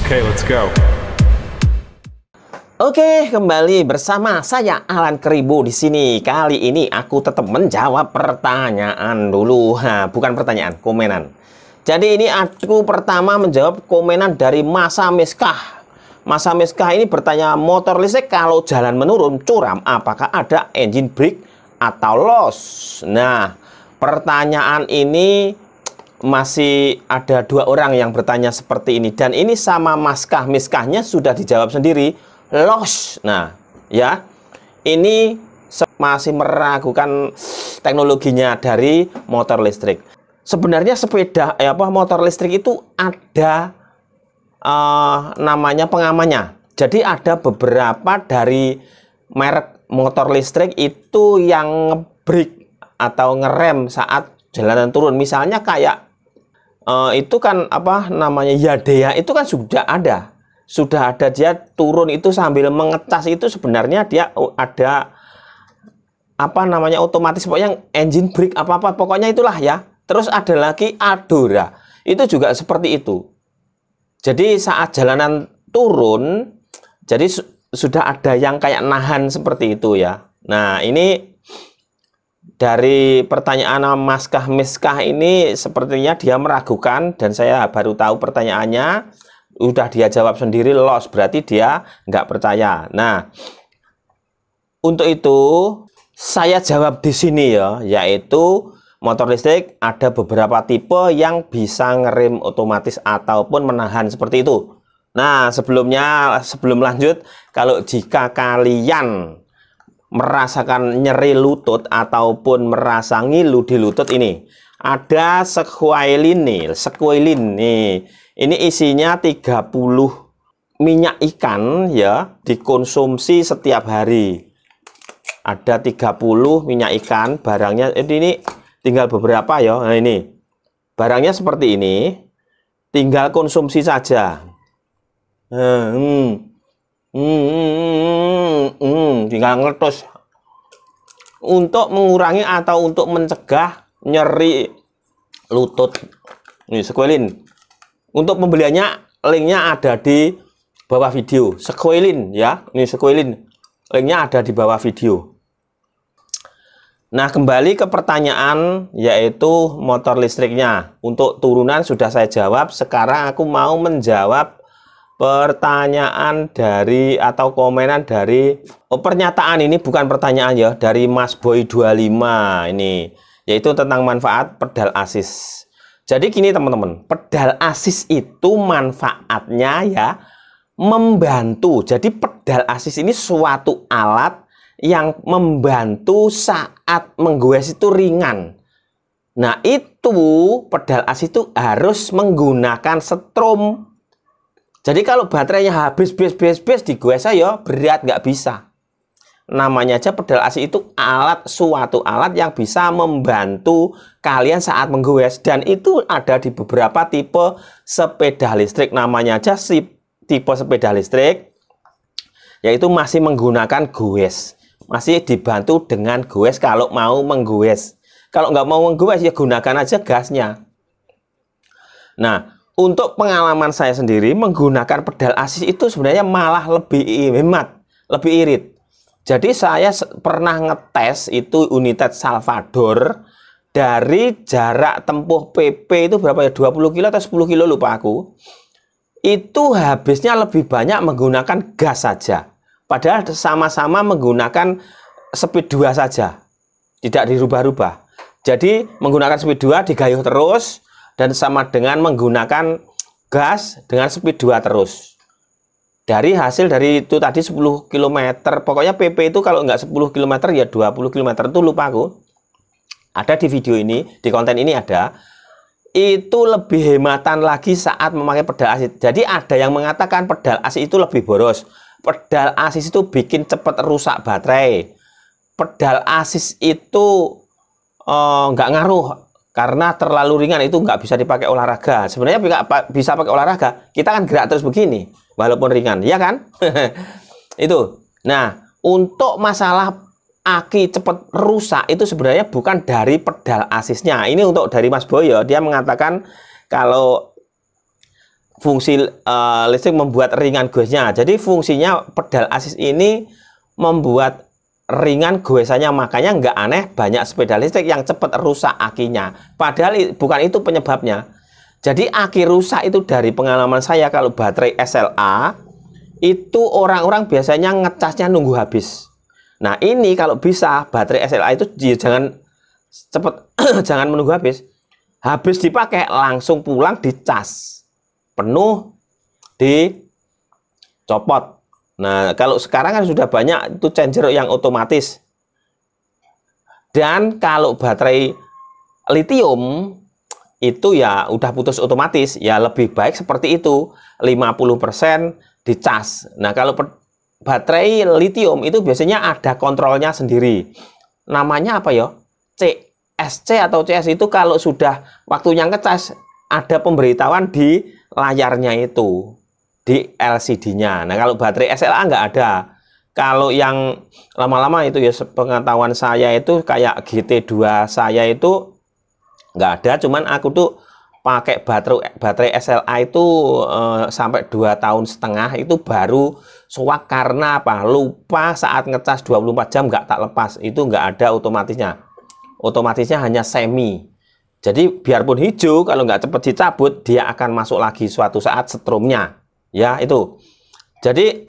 Okay, let's go. Oke, kembali bersama saya Alan Keribu di sini. Kali ini aku tetap menjawab pertanyaan dulu. Nah, bukan pertanyaan, komenan. Jadi ini aku pertama menjawab komenan dari Masa Miskah. Masa Miskah ini bertanya, motor listrik kalau jalan menurun curam, apakah ada engine brake atau loss? Nah, pertanyaan ini masih ada dua orang yang bertanya seperti ini, dan ini sama Miskahnya sudah dijawab sendiri, loss. Nah ya, ini masih meragukan teknologinya dari motor listrik. Sebenarnya motor listrik itu ada namanya pengamannya. Jadi ada beberapa dari merek motor listrik itu yang nge-brake atau ngerem saat jalanan turun. Misalnya kayak itu kan Yadea itu kan sudah ada dia turun itu sambil mengecas, itu sebenarnya dia ada otomatis, pokoknya engine brake pokoknya itulah ya. Terus ada lagi Adora, itu juga seperti itu. Jadi saat jalanan turun, jadi sudah ada yang kayak nahan seperti itu ya. Nah, ini dari pertanyaan Miskah ini sepertinya dia meragukan, dan saya baru tahu pertanyaannya udah dia jawab sendiri, loss, berarti dia nggak percaya. Nah, untuk itu saya jawab di sini ya, yaitu motor listrik ada beberapa tipe yang bisa ngerem otomatis ataupun menahan seperti itu. Nah, sebelum lanjut, kalau jika kalian merasakan nyeri lutut ataupun merasa ngilu di lutut, ini ada Squalene nih. Ini isinya 30 minyak ikan ya, dikonsumsi setiap hari. Ada 30 minyak ikan, barangnya ini tinggal beberapa ya. Nah, ini barangnya seperti ini, tinggal konsumsi saja. Tinggal ngeletus untuk mengurangi atau untuk mencegah nyeri lutut. Ini Squalene. Untuk pembeliannya, linknya ada di bawah video. Squalene ya, ini Squalene, linknya ada di bawah video. Nah, kembali ke pertanyaan, yaitu motor listriknya. Untuk turunan sudah saya jawab. Sekarang aku mau menjawab pertanyaan dari atau komenan dari pernyataan ini, bukan pertanyaan ya, dari Mas Boy 25 ini, yaitu tentang manfaat pedal assist. Jadi gini teman-teman, pedal assist itu manfaatnya ya membantu. Jadi pedal assist ini suatu alat yang membantu saat menggoes itu ringan. Nah, itu pedal assist itu harus menggunakan setrum. Jadi kalau baterainya habis digoes ya berat, nggak bisa. Namanya aja pedal assist itu suatu alat yang bisa membantu kalian saat menggoes, dan itu ada di beberapa tipe sepeda listrik. Namanya aja tipe sepeda listrik, yaitu masih menggunakan goes, masih dibantu dengan goes kalau mau menggoes. Kalau nggak mau menggoes ya gunakan aja gasnya. Nah, untuk pengalaman saya sendiri menggunakan pedal assist itu sebenarnya malah lebih hemat, lebih irit. Jadi saya pernah ngetes itu unit Salvador, dari jarak tempuh PP itu berapa ya, 20 kilo atau 10 kilo lupa aku. Itu habisnya lebih banyak menggunakan gas saja. Padahal sama-sama menggunakan speed 2 saja. Tidak dirubah-rubah. Jadi menggunakan speed 2 digayuh terus, dan sama dengan menggunakan gas dengan speed 2 terus. Dari hasil dari itu tadi 10 km, pokoknya PP itu kalau nggak 10 km ya 20 km itu lupa aku. Ada di video ini, di konten ini ada. Itu lebih hematan lagi saat memakai pedal assist. Jadi ada yang mengatakan pedal assist itu lebih boros. Pedal assist itu bikin cepat rusak baterai. Pedal assist itu nggak ngaruh, karena terlalu ringan, itu nggak bisa dipakai olahraga. Sebenarnya bisa pakai olahraga, kita kan gerak terus begini walaupun ringan, ya kan? Itu. Nah, untuk masalah aki cepat rusak itu sebenarnya bukan dari pedal assistnya. Ini untuk dari Mas Boyo, dia mengatakan kalau fungsi listrik membuat ringan goesnya. Jadi fungsinya pedal assist ini membuat ringan goesannya, makanya nggak aneh banyak sepeda listrik yang cepat rusak akinya. Padahal bukan itu penyebabnya. Jadi aki rusak itu dari pengalaman saya, kalau baterai SLA itu orang-orang biasanya ngecasnya nunggu habis. Nah ini kalau bisa baterai SLA itu jangan cepet jangan menunggu habis dipakai langsung pulang dicas penuh dicopot. Nah kalau sekarang kan sudah banyak itu changer yang otomatis. Dan kalau baterai lithium itu ya udah putus otomatis, ya lebih baik seperti itu, 50% dicas. Nah kalau baterai lithium itu biasanya ada kontrolnya sendiri, namanya apa ya, CSC atau CS. Itu kalau sudah waktunya ngecas ada pemberitahuan di layarnya itu, di LCD-nya. Nah kalau baterai SLA nggak ada. Kalau yang lama-lama itu ya pengetahuan saya itu kayak GT2 saya itu nggak ada, cuman aku tuh pakai baterai SLA itu sampai 2,5 tahun itu baru suwak. Karena apa? Lupa saat ngecas 24 jam nggak tak lepas, itu nggak ada otomatisnya hanya semi. Jadi biarpun hijau, kalau nggak cepet dicabut dia akan masuk lagi suatu saat stromnya ya. Itu jadi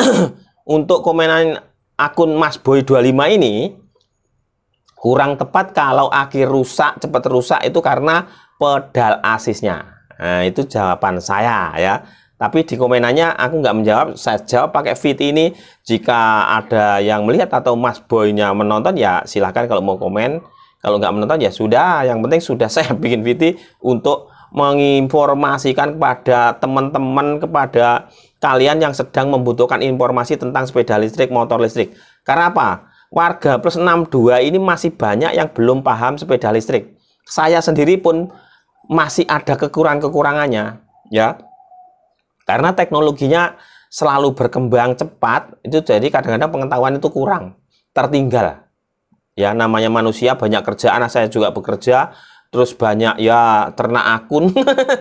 untuk komenan akun Mas Boy 25 ini kurang tepat kalau aki rusak, cepat rusak itu karena pedal assistnya. Nah itu jawaban saya ya. Tapi di komenannya aku nggak menjawab, saya jawab pakai VT ini. Jika ada yang melihat atau Mas Boy-nya menonton ya silahkan kalau mau komen. Kalau nggak menonton ya sudah, yang penting sudah saya bikin VT untuk menginformasikan kepada teman-teman, kepada kalian yang sedang membutuhkan informasi tentang sepeda listrik, motor listrik. Karena apa? Warga plus 62 ini masih banyak yang belum paham sepeda listrik. Saya sendiri pun masih ada kekurangannya ya. Karena teknologinya selalu berkembang cepat, itu jadi kadang-kadang pengetahuan itu kurang, tertinggal. Ya namanya manusia banyak kerjaan, saya juga bekerja, terus banyak ya ternak akun,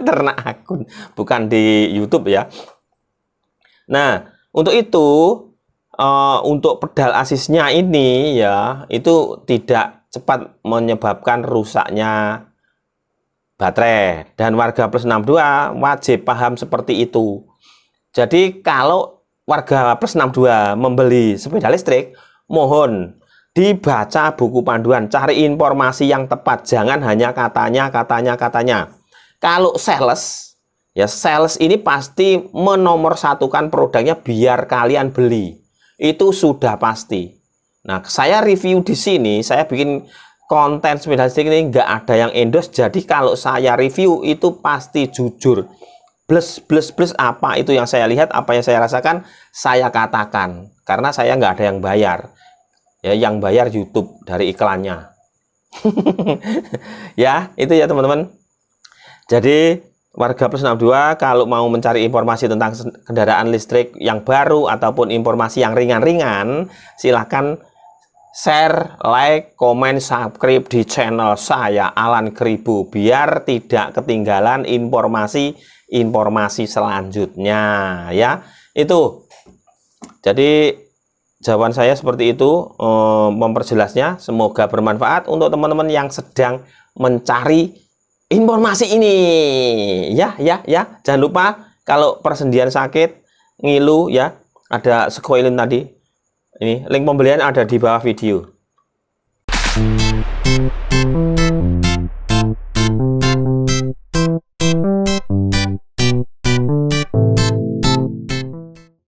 ternak akun, bukan di YouTube ya. Nah, untuk itu untuk pedal assistnya ini ya itu tidak cepat menyebabkan rusaknya baterai, dan warga plus 62 wajib paham seperti itu. Jadi kalau warga plus 62 membeli sepeda listrik, mohon dibaca buku panduan, cari informasi yang tepat, jangan hanya katanya. Kalau sales ya, sales ini pasti menomorsatukan produknya biar kalian beli. Itu sudah pasti. Nah, saya review di sini, saya bikin konten sepeda listrik ini nggak ada yang endorse. Jadi kalau saya review itu pasti jujur. Plus apa itu yang saya lihat, apa yang saya rasakan, saya katakan. Karena saya nggak ada yang bayar. Ya, yang bayar YouTube dari iklannya. Ya, itu ya teman-teman. Jadi warga plus 62 kalau mau mencari informasi tentang kendaraan listrik yang baru ataupun informasi yang ringan-ringan, silahkan share, like, komen, subscribe di channel saya Alan Kribo biar tidak ketinggalan informasi selanjutnya ya. Itu. Jadi jawaban saya seperti itu, memperjelasnya. Semoga bermanfaat untuk teman-teman yang sedang mencari informasi ini ya. Jangan lupa kalau persendian sakit, ngilu ya, ada Sequoialin tadi. Ini link pembelian ada di bawah video.